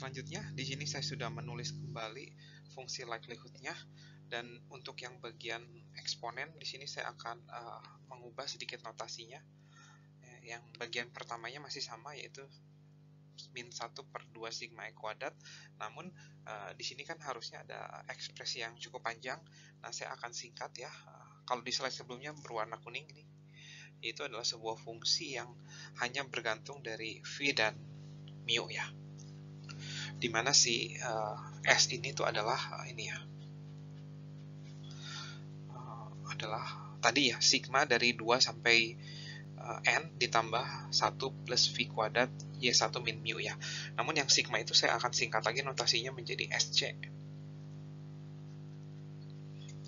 Selanjutnya, di sini saya sudah menulis kembali fungsi likelihood-nya, dan untuk yang bagian eksponen di sini saya akan mengubah sedikit notasinya. Yang bagian pertamanya masih sama, yaitu min 1 per 2 sigma E kuadrat. Namun di sini kan harusnya ada ekspresi yang cukup panjang. Nah, saya akan singkat ya. Kalau di slide sebelumnya berwarna kuning ini, itu adalah sebuah fungsi yang hanya bergantung dari V dan mu ya. Dimana si S ini tuh adalah ini ya, adalah tadi ya sigma dari 2 sampai N ditambah 1 plus V kuadrat Y1 min mu ya. Namun yang sigma itu saya akan singkat lagi notasinya menjadi SC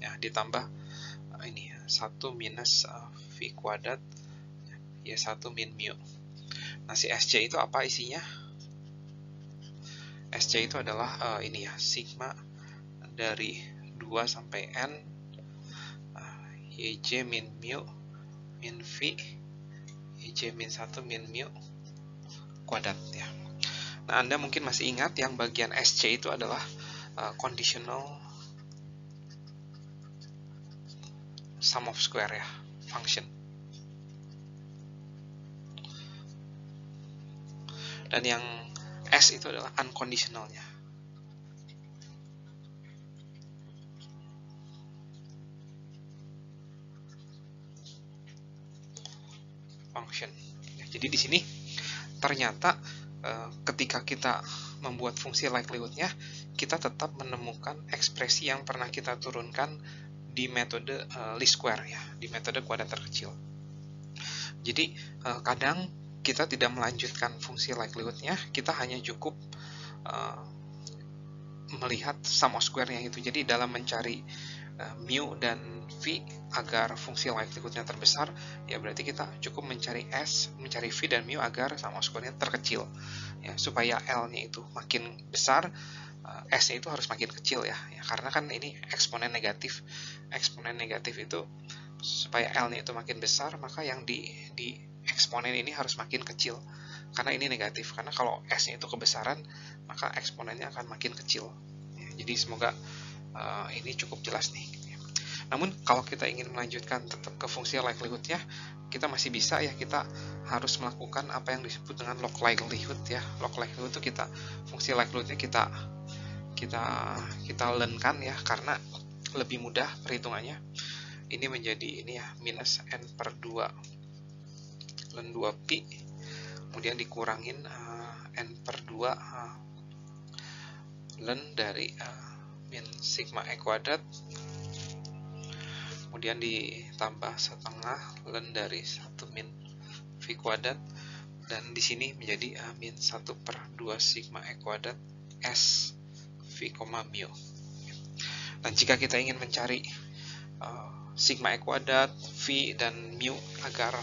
ya, ditambah ini ya, 1 minus V kuadrat Y1 min mu. Nah, si SC itu apa isinya? SC itu adalah ini ya, sigma dari 2 sampai N YJ min mu min V YJ min 1 min mu kuadrat ya. Nah, Anda mungkin masih ingat yang bagian SC itu adalah conditional sum of square ya, function. Dan yang S itu adalah unconditionalnya. Function. Ya, jadi di sini ternyata ketika kita membuat fungsi likelihood-nya, kita tetap menemukan ekspresi yang pernah kita turunkan di metode least square ya, di metode kuadrat terkecil. Jadi kadang kita tidak melanjutkan fungsi likelihood-nya, kita hanya cukup melihat sum of square-nya itu. Jadi dalam mencari mu dan V agar fungsi likelihood-nya terbesar, ya berarti kita cukup mencari S, mencari V dan mu agar sum of square-nya terkecil. Ya, supaya L-nya itu makin besar, S-nya itu harus makin kecil ya. Karena kan ini eksponen negatif. Eksponen negatif itu supaya L-nya itu makin besar, maka yang di eksponen ini harus makin kecil. Karena ini negatif. Karena kalau S-nya itu kebesaran, maka eksponennya akan makin kecil. Ya, jadi semoga ini cukup jelas nih. Namun kalau kita ingin melanjutkan tetap ke fungsi likelihood-nya, kita masih bisa ya, kita harus melakukan apa yang disebut dengan log likelihood ya. Log likelihood itu fungsi likelihood-nya kita learn-kan ya, karena lebih mudah perhitungannya. Ini menjadi ini ya, minus N per 2 ln 2 pi, kemudian dikurangin N per 2 ln dari min sigma E kuadrat, kemudian ditambah setengah ln dari 1 min V kuadrat, dan di sini menjadi min 1 per 2 sigma E kuadrat S V, mu. Dan jika kita ingin mencari sigma E kuadrat, V, dan mu agar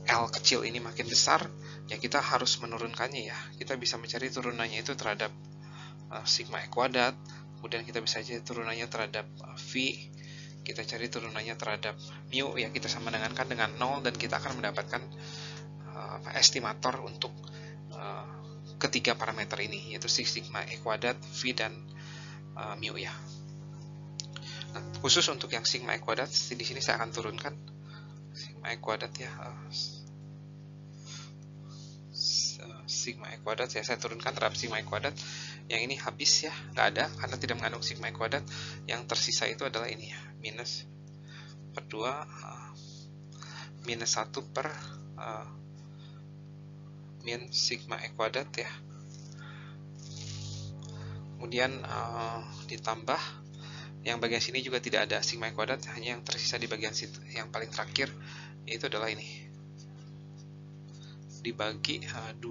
L kecil ini makin besar, ya kita harus menurunkannya ya. Kita bisa mencari turunannya itu terhadap sigma E kuadrat, kemudian kita bisa cari turunannya terhadap V, kita cari turunannya terhadap mu ya, kita sama dengan 0, dan kita akan mendapatkan estimator untuk ketiga parameter ini, yaitu sigma E kuadrat, V, dan mu ya. Nah, khusus untuk yang sigma E kuadrat, di sini saya akan turunkan sigma E kuadrat ya, sigma E kuadrat ya, saya turunkan terhadap sigma E kuadrat. Yang ini habis ya, nggak ada karena tidak mengandung sigma E kuadrat. Yang tersisa itu adalah ini ya, minus per 2 minus 1 per min sigma E kuadrat ya, kemudian ditambah yang bagian sini juga tidak ada sigma E kuadrat, hanya yang tersisa di bagian situ yang paling terakhir, yaitu adalah ini dibagi 2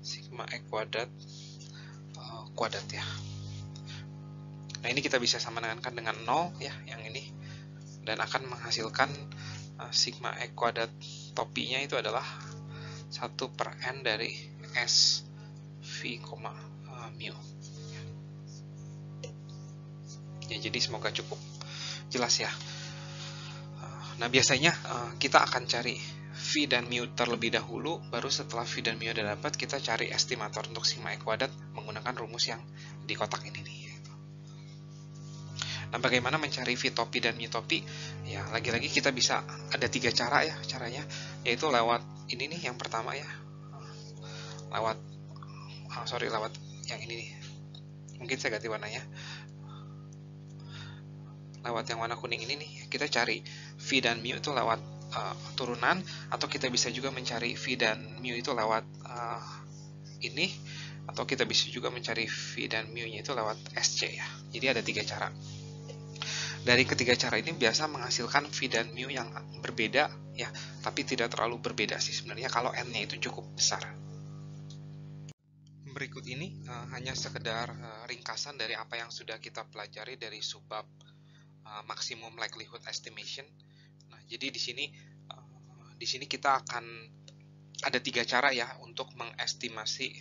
sigma E kuadrat kuadrat ya. Nah, ini kita bisa sama dengan 0 ya, yang ini, dan akan menghasilkan sigma E kuadrat topinya itu adalah 1 per N dari S V, mu. Ya, jadi semoga cukup jelas ya. Nah, biasanya kita akan cari V dan mu terlebih dahulu, baru setelah V dan mu udah dapat, kita cari estimator untuk sigma E kuadrat menggunakan rumus yang di kotak ini nih. Nah, bagaimana mencari V topi dan mu topi? Ya, lagi-lagi kita bisa ada 3 cara ya caranya, yaitu lewat ini nih yang pertama ya, lewat lewat yang ini nih. Mungkin saya ganti warnanya. Lewat yang warna kuning ini nih, kita cari V dan mu itu lewat turunan, atau kita bisa juga mencari V dan mu itu lewat ini, atau kita bisa juga mencari V dan mu-nya itu lewat SC ya. Jadi ada 3 cara. Dari ketiga cara ini biasa menghasilkan V dan mu yang berbeda ya, tapi tidak terlalu berbeda sih sebenarnya kalau n-nya itu cukup besar. Berikut ini hanya sekedar ringkasan dari apa yang sudah kita pelajari dari subbab maximum likelihood estimation. Nah, jadi di sini kita akan ada 3 cara ya untuk mengestimasi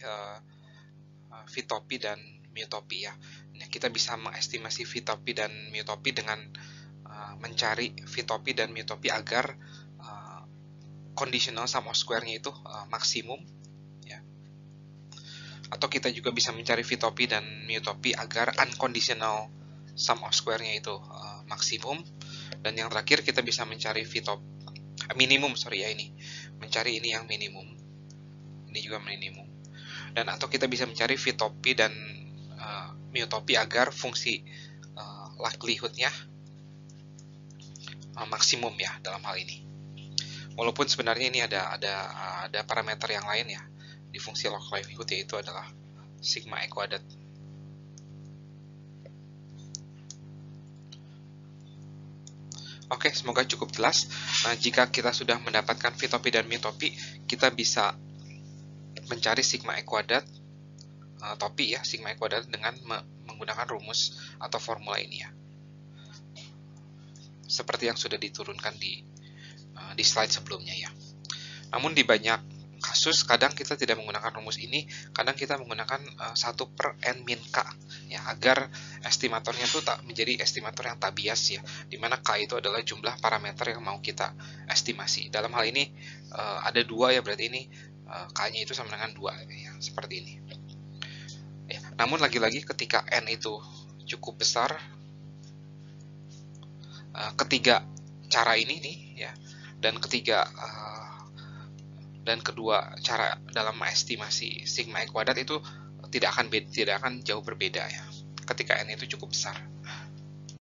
V topi dan mu topi ya. Nah, kita bisa mengestimasi V topi dan mu topi dengan mencari V topi dan mu topi agar conditional sum of square-nya itu maksimum ya. Atau kita juga bisa mencari V topi dan mu topi agar unconditional sum of square-nya itu maksimum. Dan yang terakhir kita bisa mencari V topi minimum, ya ini. Mencari ini yang minimum. Ini juga minimum. Dan atau kita bisa mencari V topi dan mu topi agar fungsi likelihood-nya maksimum ya dalam hal ini. Walaupun sebenarnya ini ada parameter yang lain ya di fungsi likelihood, yaitu adalah sigma E kuadrat. Oke, semoga cukup jelas. Nah, jika kita sudah mendapatkan V topi dan mu topi, kita bisa mencari sigma E kuadrat topi ya, sigma E kuadrat dengan menggunakan rumus atau formula ini ya. Seperti yang sudah diturunkan di slide sebelumnya ya. Namun di banyak kasus kadang kita tidak menggunakan rumus ini, kadang kita menggunakan 1/n min k ya, agar estimatornya itu tak menjadi estimator yang tak bias ya, dimana k itu adalah jumlah parameter yang mau kita estimasi. Dalam hal ini ada 2 ya, berarti ini k-nya itu sama dengan 2 ya, seperti ini ya. Namun lagi-lagi ketika n itu cukup besar, ketiga cara ini nih ya, dan kedua cara dalam estimasi sigma E kuadrat itu tidak akan jauh berbeda ya ketika n itu cukup besar.